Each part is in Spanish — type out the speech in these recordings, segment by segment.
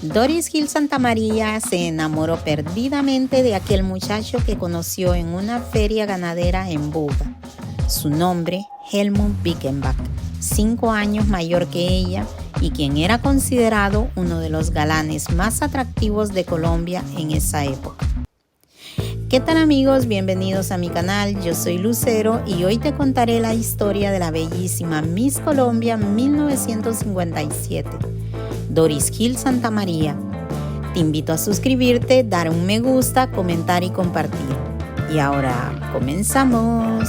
Doris Gil Santamaría se enamoró perdidamente de aquel muchacho que conoció en una feria ganadera en Buga. Su nombre, Helmut Bickenbach, 5 años mayor que ella y quien era considerado uno de los galanes más atractivos de Colombia en esa época. ¿Qué tal amigos? Bienvenidos a mi canal, yo soy Lucero y hoy te contaré la historia de la bellísima Miss Colombia 1957, Doris Gil Santamaría. Te invito a suscribirte, dar un me gusta, comentar y compartir. Y ahora, comenzamos.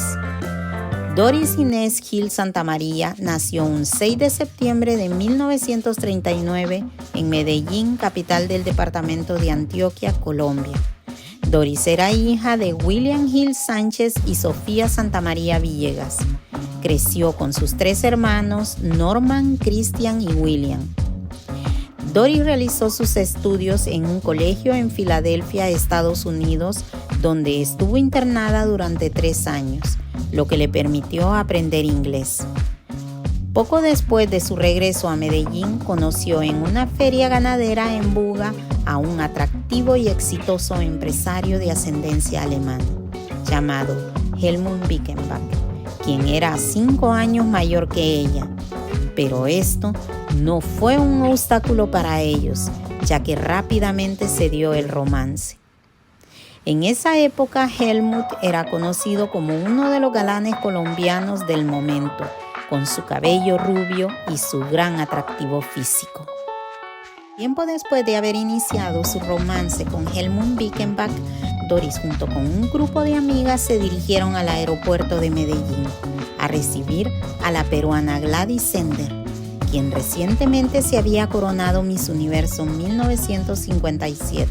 Doris Inés Gil Santamaría nació un 6 de septiembre de 1939 en Medellín, capital del departamento de Antioquia, Colombia. Doris era hija de William Gil Sánchez y Sofía Santamaría Villegas. Creció con sus 3 hermanos, Norman, Christian y William. Doris realizó sus estudios en un colegio en Filadelfia, Estados Unidos, donde estuvo internada durante 3 años, lo que le permitió aprender inglés. Poco después de su regreso a Medellín, conoció en una feria ganadera en Buga a un atractivo y exitoso empresario de ascendencia alemana, llamado Helmut Bickenbach, quien era 5 años mayor que ella. Pero esto no fue un obstáculo para ellos, ya que rápidamente se dio el romance. En esa época, Helmut era conocido como uno de los galanes colombianos del momento, con su cabello rubio y su gran atractivo físico. Tiempo después de haber iniciado su romance con Helmut Bickenbach, Doris junto con un grupo de amigas se dirigieron al aeropuerto de Medellín a recibir a la peruana Gladys Sender, quien recientemente se había coronado Miss Universo 1957.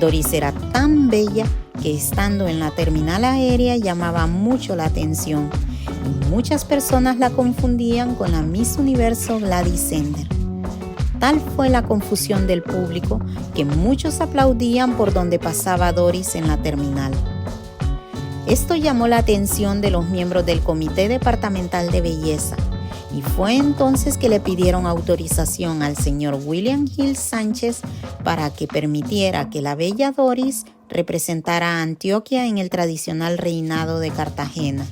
Doris era tan bella que estando en la terminal aérea llamaba mucho la atención y muchas personas la confundían con la Miss Universo Gladys Sender. Tal fue la confusión del público que muchos aplaudían por donde pasaba Doris en la terminal. Esto llamó la atención de los miembros del Comité Departamental de Belleza y fue entonces que le pidieron autorización al señor William Gil Sánchez para que permitiera que la bella Doris representara a Antioquia en el tradicional reinado de Cartagena,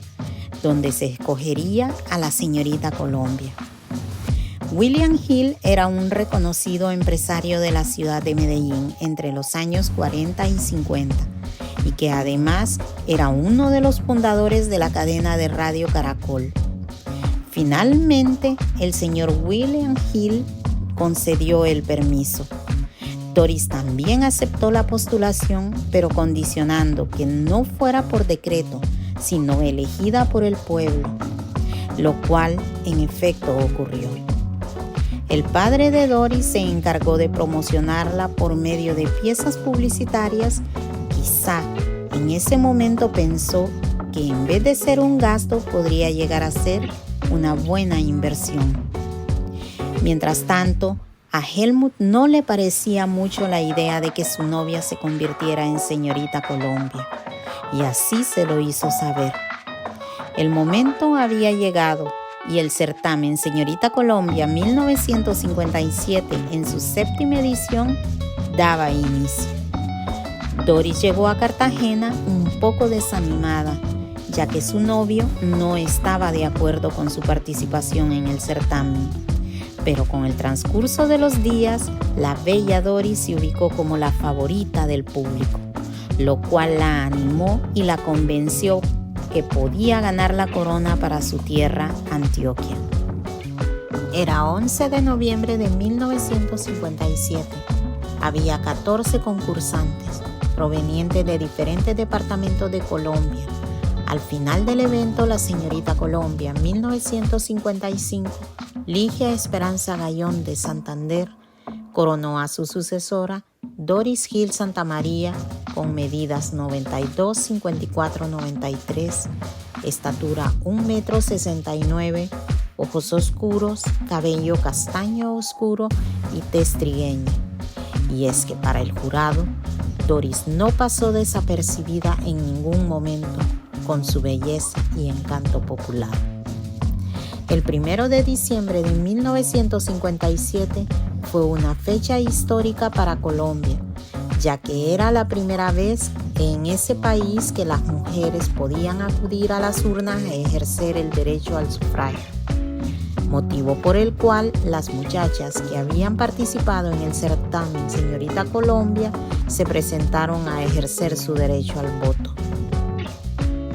donde se escogería a la señorita Colombia. William Gil era un reconocido empresario de la ciudad de Medellín entre los años 40 y 50 y que además era uno de los fundadores de la cadena de radio Caracol. Finalmente, el señor William Gil concedió el permiso. Doris también aceptó la postulación, pero condicionando que no fuera por decreto, sino elegida por el pueblo, lo cual en efecto ocurrió. El padre de Doris se encargó de promocionarla por medio de piezas publicitarias. Quizá en ese momento pensó que en vez de ser un gasto podría llegar a ser una buena inversión. Mientras tanto, a Helmut no le parecía mucho la idea de que su novia se convirtiera en señorita Colombia, y así se lo hizo saber. El momento había llegado y el certamen Señorita Colombia 1957 en su 7ª edición daba inicio. Doris llegó a Cartagena un poco desanimada, ya que su novio no estaba de acuerdo con su participación en el certamen. Pero con el transcurso de los días, la bella Doris se ubicó como la favorita del público, lo cual la animó y la convenció que podía ganar la corona para su tierra, Antioquia. Era 11 de noviembre de 1957. Había 14 concursantes provenientes de diferentes departamentos de Colombia. Al final del evento, la señorita Colombia 1955, Ligia Esperanza Gallón de Santander, coronó a su sucesora, Doris Gil Santamaría, con medidas 92, 54, 93, estatura 1,69 m, ojos oscuros, cabello castaño oscuro y tez trigueña. Y es que para el jurado, Doris no pasó desapercibida en ningún momento con su belleza y encanto popular. El 1 de diciembre de 1957 fue una fecha histórica para Colombia, ya que era la primera vez en ese país que las mujeres podían acudir a las urnas a ejercer el derecho al sufragio, motivo por el cual las muchachas que habían participado en el certamen Señorita Colombia se presentaron a ejercer su derecho al voto.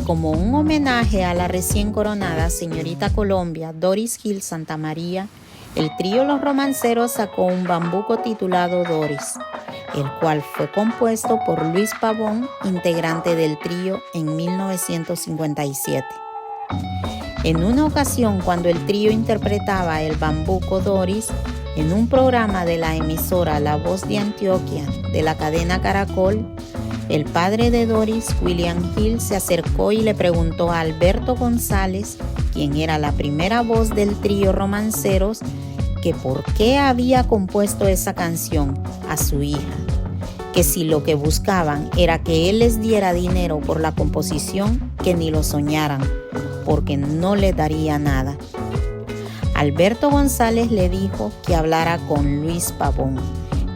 Como un homenaje a la recién coronada Señorita Colombia, Doris Gil Santamaría, el trío Los Romanceros sacó un bambuco titulado Doris, el cual fue compuesto por Luis Pavón, integrante del trío en 1957. En una ocasión, cuando el trío interpretaba el bambuco Doris, en un programa de la emisora La Voz de Antioquia de la cadena Caracol, el padre de Doris, William Gil, se acercó y le preguntó a Alberto González, quien era la primera voz del trío Romanceros, que por qué había compuesto esa canción a su hija, que si lo que buscaban era que él les diera dinero por la composición, que ni lo soñaran, porque no le daría nada. Alberto González le dijo que hablara con Luis Pavón,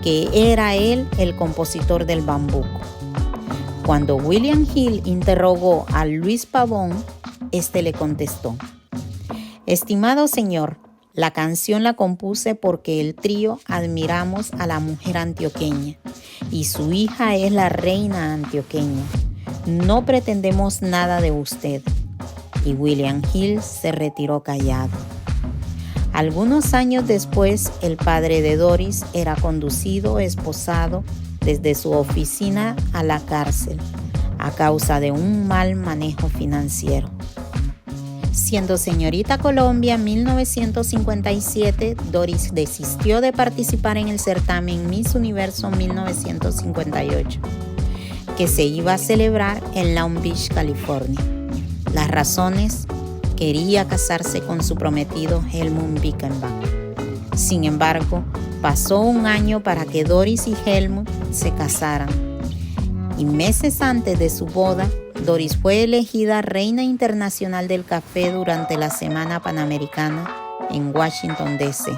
que era él el compositor del bambuco. Cuando William Gil interrogó a Luis Pavón, este le contestó: «Estimado señor, la canción la compuse porque el trío admiramos a la mujer antioqueña y su hija es la reina antioqueña. No pretendemos nada de usted». Y William Gil se retiró callado. Algunos años después, el padre de Doris era conducido, esposado, desde su oficina a la cárcel, a causa de un mal manejo financiero. Siendo Señorita Colombia en 1957, Doris desistió de participar en el certamen Miss Universo 1958, que se iba a celebrar en Long Beach, California. Las razones: quería casarse con su prometido Helmut Bickenbach. Sin embargo, pasó un año para que Doris y Helmut se casaran, y meses antes de su boda, Doris fue elegida Reina Internacional del Café durante la Semana Panamericana en Washington, D.C.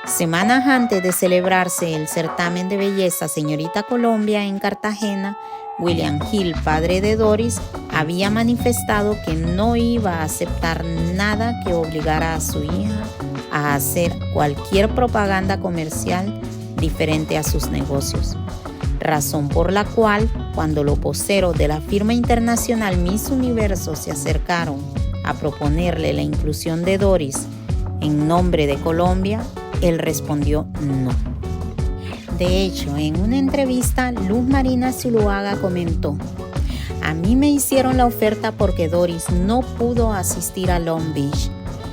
Semanas antes de celebrarse el certamen de belleza Señorita Colombia en Cartagena, William Gil, padre de Doris, había manifestado que no iba a aceptar nada que obligara a su hija a hacer cualquier propaganda comercial diferente a sus negocios. Razón por la cual, cuando los voceros de la firma internacional Miss Universo se acercaron a proponerle la inclusión de Doris en nombre de Colombia, él respondió no. De hecho, en una entrevista, Luz Marina Zuluaga comentó: «A mí me hicieron la oferta porque Doris no pudo asistir a Long Beach,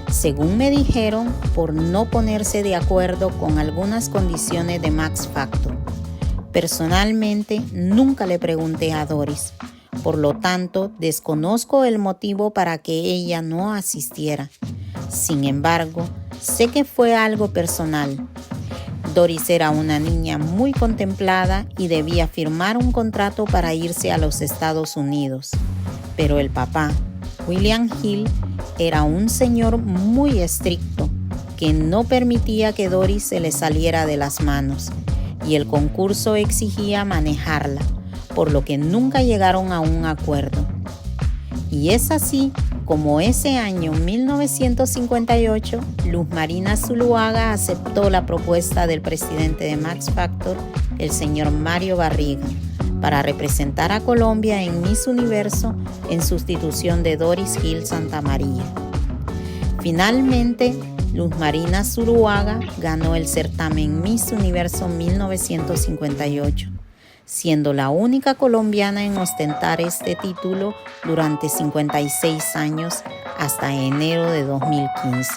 según me dijeron, por no ponerse de acuerdo con algunas condiciones de Max Factor. Personalmente, nunca le pregunté a Doris, por lo tanto, desconozco el motivo para que ella no asistiera. Sin embargo, sé que fue algo personal. Doris era una niña muy contemplada y debía firmar un contrato para irse a los Estados Unidos. Pero el papá, William Gil, era un señor muy estricto que no permitía que Doris se le saliera de las manos, y el concurso exigía manejarla, por lo que nunca llegaron a un acuerdo. Y es así como ese año 1958, Luz Marina Zuluaga aceptó la propuesta del presidente de Max Factor, el señor Mario Barriga, para representar a Colombia en Miss Universo en sustitución de Doris Gil Santamaría. Finalmente, Luz Marina Zuluaga ganó el certamen Miss Universo 1958, siendo la única colombiana en ostentar este título durante 56 años hasta enero de 2015,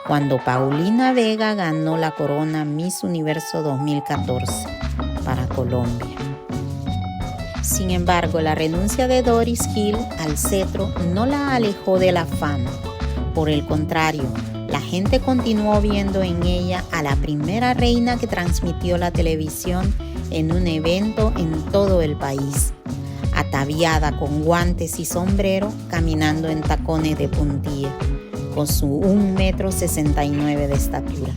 cuando Paulina Vega ganó la corona Miss Universo 2014 para Colombia. Sin embargo, la renuncia de Doris Gil al cetro no la alejó de la fama. Por el contrario, la gente continuó viendo en ella a la primera reina que transmitió la televisión en un evento en todo el país, ataviada con guantes y sombrero, caminando en tacones de puntilla, con su 1,69 m de estatura,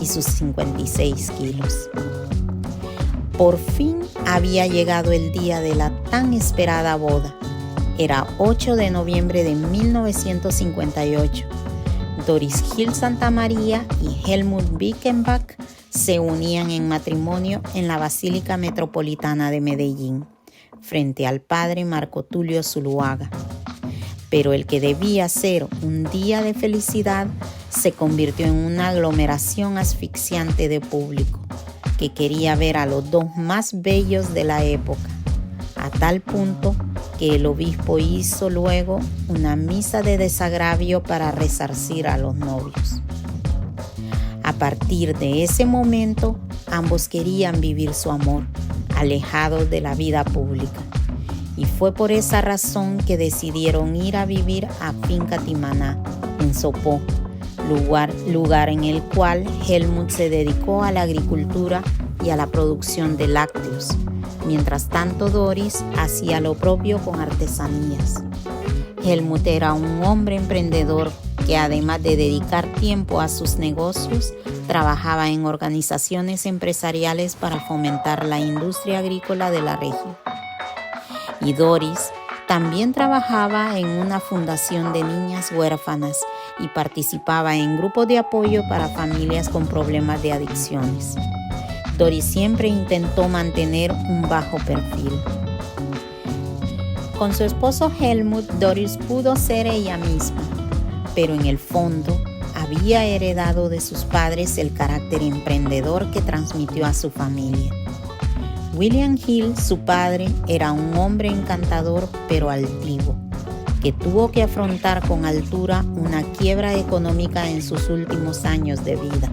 y sus 56 kilos. Por fin había llegado el día de la tan esperada boda. Era 8 de noviembre de 1958. Doris Hill Santamaría y Helmut Bickenbach se unían en matrimonio en la Basílica Metropolitana de Medellín, frente al padre Marco Tulio Zuluaga. Pero el que debía ser un día de felicidad se convirtió en una aglomeración asfixiante de público que quería ver a los dos más bellos de la época, a tal punto que el obispo hizo luego una misa de desagravio para resarcir a los novios. A partir de ese momento, ambos querían vivir su amor, alejados de la vida pública. Y fue por esa razón que decidieron ir a vivir a Finca Timaná, en Sopó, lugar en el cual Helmut se dedicó a la agricultura y a la producción de lácteos. Mientras tanto, Doris hacía lo propio con artesanías. Helmut era un hombre emprendedor que, además de dedicar tiempo a sus negocios, trabajaba en organizaciones empresariales para fomentar la industria agrícola de la región. Y Doris también trabajaba en una fundación de niñas huérfanas y participaba en grupos de apoyo para familias con problemas de adicciones. Doris siempre intentó mantener un bajo perfil. Con su esposo Helmut, Doris pudo ser ella misma, pero en el fondo había heredado de sus padres el carácter emprendedor que transmitió a su familia. William Hill, su padre, era un hombre encantador pero altivo, que tuvo que afrontar con altura una quiebra económica en sus últimos años de vida.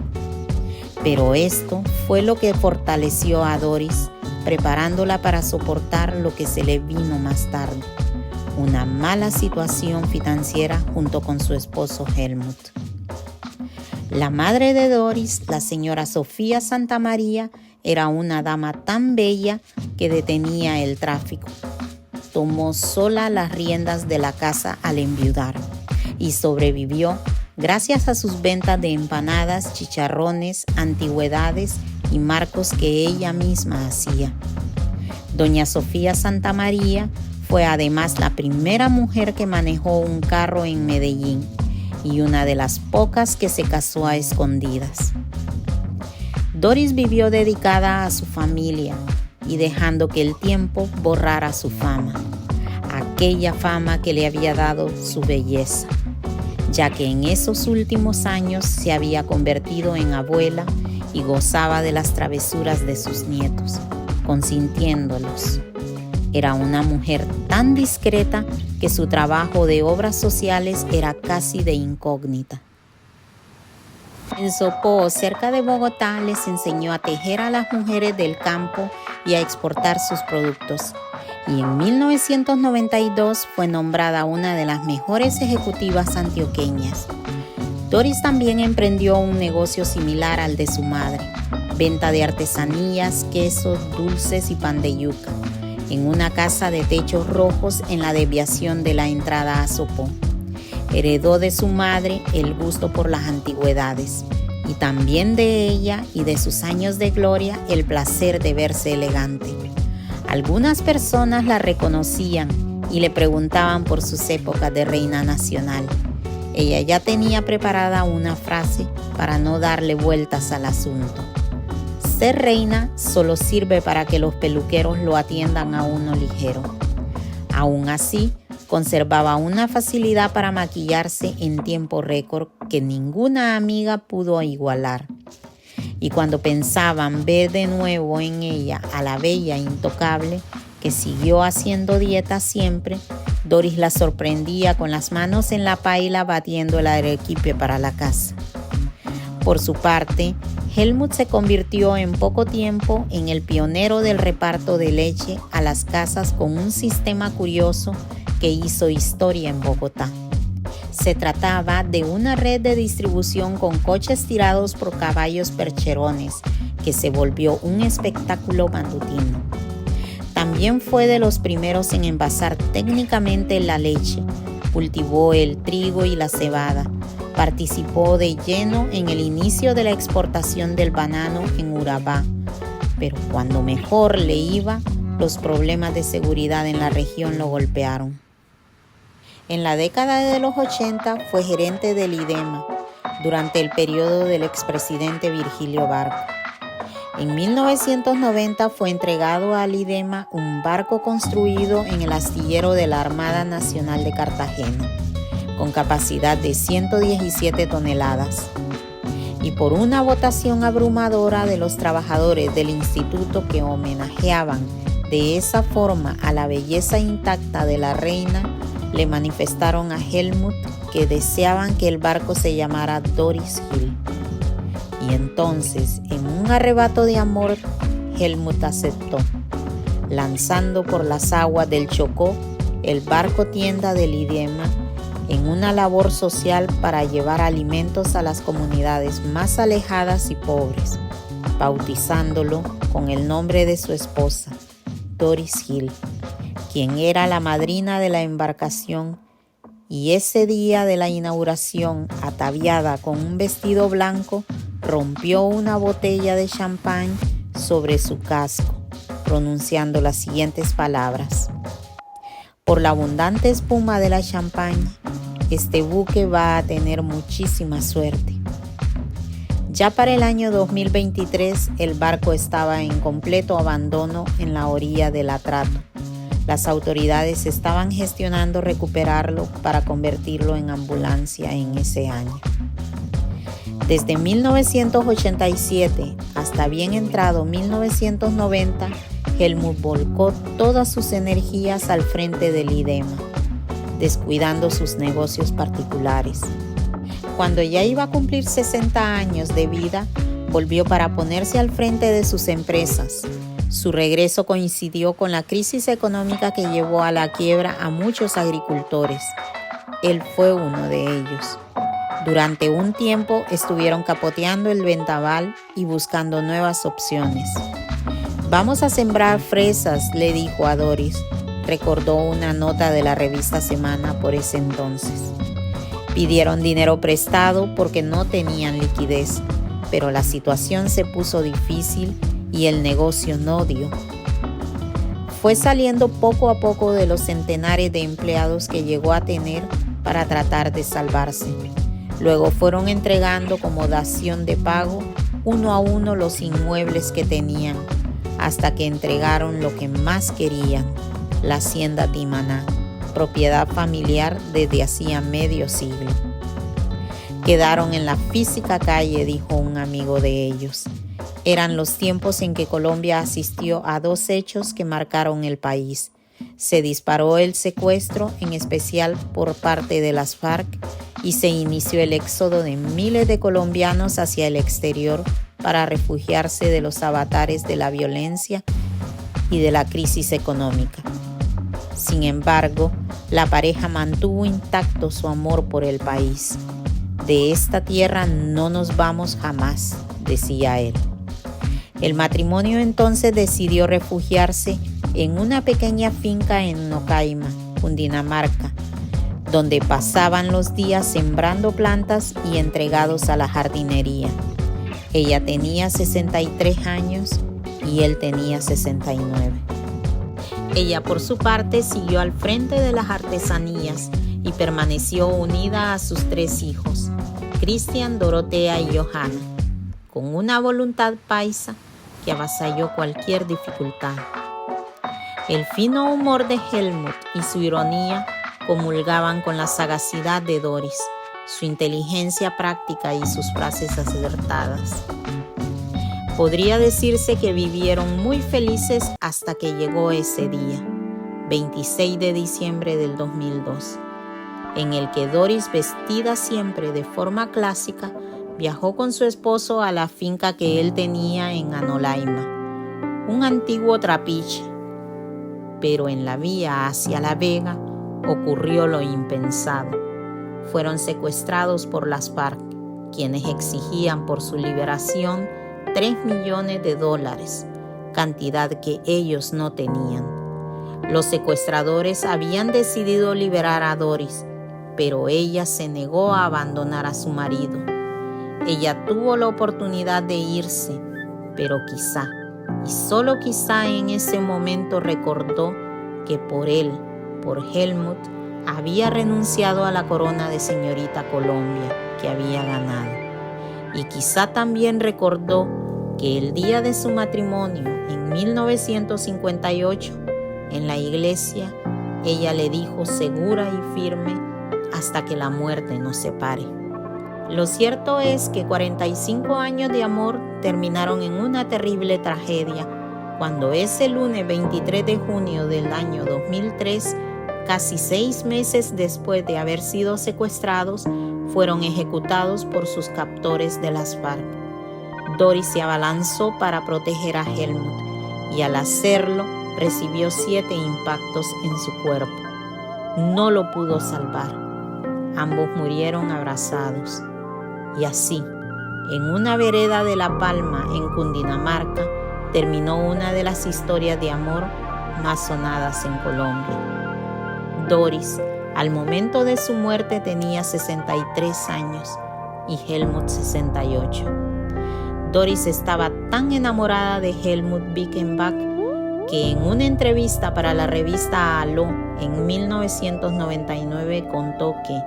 Pero esto fue lo que fortaleció a Doris, preparándola para soportar lo que se le vino más tarde, una mala situación financiera junto con su esposo Helmut. La madre de Doris, la señora Sofía Santamaría, era una dama tan bella que detenía el tráfico. Tomó sola las riendas de la casa al enviudar y sobrevivió gracias a sus ventas de empanadas, chicharrones, antigüedades y marcos que ella misma hacía. Doña Sofía Santamaría fue además la primera mujer que manejó un carro en Medellín y una de las pocas que se casó a escondidas. Doris vivió dedicada a su familia y dejando que el tiempo borrara su fama, aquella fama que le había dado su belleza, ya que en esos últimos años se había convertido en abuela y gozaba de las travesuras de sus nietos, consintiéndolos. Era una mujer tan discreta que su trabajo de obras sociales era casi de incógnita. En Sopó, cerca de Bogotá, les enseñó a tejer a las mujeres del campo y a exportar sus productos. Y en 1992 fue nombrada una de las mejores ejecutivas antioqueñas. Doris también emprendió un negocio similar al de su madre, venta de artesanías, quesos, dulces y pan de yuca, en una casa de techos rojos en la desviación de la entrada a Sopó. Heredó de su madre el gusto por las antigüedades y también de ella y de sus años de gloria el placer de verse elegante. Algunas personas la reconocían y le preguntaban por sus épocas de reina nacional. Ella ya tenía preparada una frase para no darle vueltas al asunto. Ser reina solo sirve para que los peluqueros lo atiendan a uno ligero. Aún así, conservaba una facilidad para maquillarse en tiempo récord que ninguna amiga pudo igualar. Y cuando pensaban ver de nuevo en ella a la bella intocable, que siguió haciendo dieta siempre, Doris la sorprendía con las manos en la paila batiendo el arequipe para la casa. Por su parte, Helmut se convirtió en poco tiempo en el pionero del reparto de leche a las casas con un sistema curioso que hizo historia en Bogotá. Se trataba de una red de distribución con coches tirados por caballos percherones que se volvió un espectáculo matutino. También fue de los primeros en envasar técnicamente la leche, cultivó el trigo y la cebada, Participó de lleno en el inicio de la exportación del banano en Urabá, pero cuando mejor le iba, los problemas de seguridad en la región lo golpearon. En la década de los 80 fue gerente del IDEMA durante el periodo del expresidente Virgilio Barco. En 1990 fue entregado al IDEMA un barco construido en el astillero de la Armada Nacional de Cartagena, con capacidad de 117 toneladas. Y por una votación abrumadora de los trabajadores del instituto que homenajeaban de esa forma a la belleza intacta de la reina, le manifestaron a Helmut que deseaban que el barco se llamara Doris Hill. Y entonces, en un arrebato de amor, Helmut aceptó, lanzando por las aguas del Chocó el barco tienda del IDEMA en una labor social para llevar alimentos a las comunidades más alejadas y pobres, bautizándolo con el nombre de su esposa, Doris Hill, quien era la madrina de la embarcación, y ese día de la inauguración, ataviada con un vestido blanco, rompió una botella de champán sobre su casco, pronunciando las siguientes palabras: por la abundante espuma de la champaña, este buque va a tener muchísima suerte. Ya para el año 2023, el barco estaba en completo abandono en la orilla del Atrato. Las autoridades estaban gestionando recuperarlo para convertirlo en ambulancia en ese año. Desde 1987 hasta bien entrado 1990, Helmut volcó todas sus energías al frente del IDEMA, descuidando sus negocios particulares. Cuando ya iba a cumplir 60 años de vida, volvió para ponerse al frente de sus empresas. Su regreso coincidió con la crisis económica que llevó a la quiebra a muchos agricultores. Él fue uno de ellos. Durante un tiempo estuvieron capoteando el vendaval y buscando nuevas opciones. «Vamos a sembrar fresas», le dijo a Doris, recordó una nota de la revista Semana por ese entonces. Pidieron dinero prestado porque no tenían liquidez, pero la situación se puso difícil y el negocio no dio. Fue saliendo poco a poco de los centenares de empleados que llegó a tener para tratar de salvarse. Luego fueron entregando como dación de pago uno a uno los inmuebles que tenían, hasta que entregaron lo que más querían, la hacienda Timaná, propiedad familiar desde hacía medio siglo. Quedaron en la física calle, dijo un amigo de ellos. Eran los tiempos en que Colombia asistió a dos hechos que marcaron el país. Se disparó el secuestro, en especial por parte de las FARC, y se inició el éxodo de miles de colombianos hacia el exterior para refugiarse de los avatares de la violencia y de la crisis económica. Sin embargo, la pareja mantuvo intacto su amor por el país. «De esta tierra no nos vamos jamás», decía él. El matrimonio entonces decidió refugiarse en una pequeña finca en Nocaima, Cundinamarca, donde pasaban los días sembrando plantas y entregados a la jardinería. Ella tenía 63 años y él tenía 69. Ella, por su parte, siguió al frente de las artesanías y permaneció unida a sus 3 hijos, Cristian, Dorotea y Johanna, con una voluntad paisa que avasalló cualquier dificultad. El fino humor de Helmut y su ironía comulgaban con la sagacidad de Doris, su inteligencia práctica y sus frases acertadas. Podría decirse que vivieron muy felices hasta que llegó ese día, 26 de diciembre del 2002, en el que Doris, vestida siempre de forma clásica, viajó con su esposo a la finca que él tenía en Anolaima, un antiguo trapiche. Pero en la vía hacia La Vega ocurrió lo impensado. Fueron secuestrados por las FARC, quienes exigían por su liberación $3 millones, cantidad que ellos no tenían. Los secuestradores habían decidido liberar a Doris, pero ella se negó a abandonar a su marido. Ella tuvo la oportunidad de irse, pero quizá, y solo quizá en ese momento recordó que por él, por Helmut, había renunciado a la corona de señorita Colombia que había ganado. Y quizá también recordó que el día de su matrimonio, en 1958, en la iglesia, ella le dijo segura y firme: hasta que la muerte nos separe. Lo cierto es que 45 años de amor terminaron en una terrible tragedia cuando ese lunes 23 de junio del año 2003, casi 6 meses después de haber sido secuestrados, fueron ejecutados por sus captores de las FARC. Doris se abalanzó para proteger a Helmut y al hacerlo recibió 7 impactos en su cuerpo. No lo pudo salvar. Ambos murieron abrazados. Y así, en una vereda de La Palma, en Cundinamarca, terminó una de las historias de amor más sonadas en Colombia. Doris, al momento de su muerte, tenía 63 años y Helmut 68. Doris estaba tan enamorada de Helmut Bickenbach que en una entrevista para la revista Aló en 1999 contó que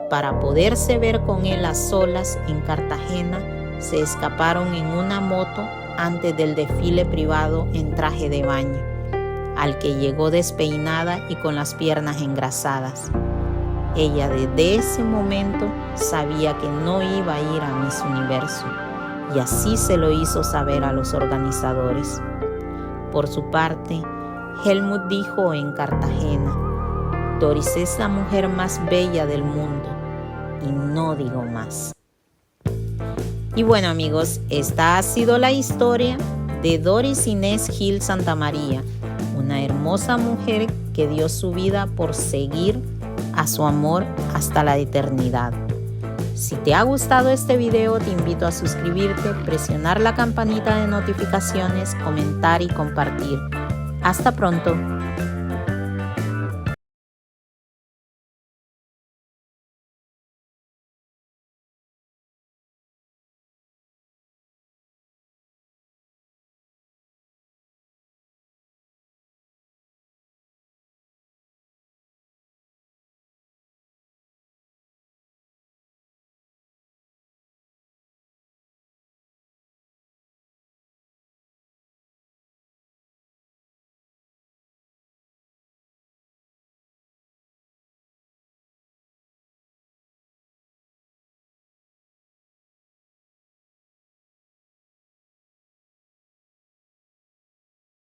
para poderse ver con él a solas en Cartagena, se escaparon en una moto antes del desfile privado en traje de baño, al que llegó despeinada y con las piernas engrasadas. Ella desde ese momento sabía que no iba a ir a Miss Universo, y así se lo hizo saber a los organizadores. Por su parte, Helmut dijo en Cartagena: Doris es la mujer más bella del mundo, y no digo más. Y bueno, amigos, esta ha sido la historia de Doris Inés Gil Santamaría, una hermosa mujer que dio su vida por seguir a su amor hasta la eternidad. Si te ha gustado este video, te invito a suscribirte, presionar la campanita de notificaciones, comentar y compartir. Hasta pronto.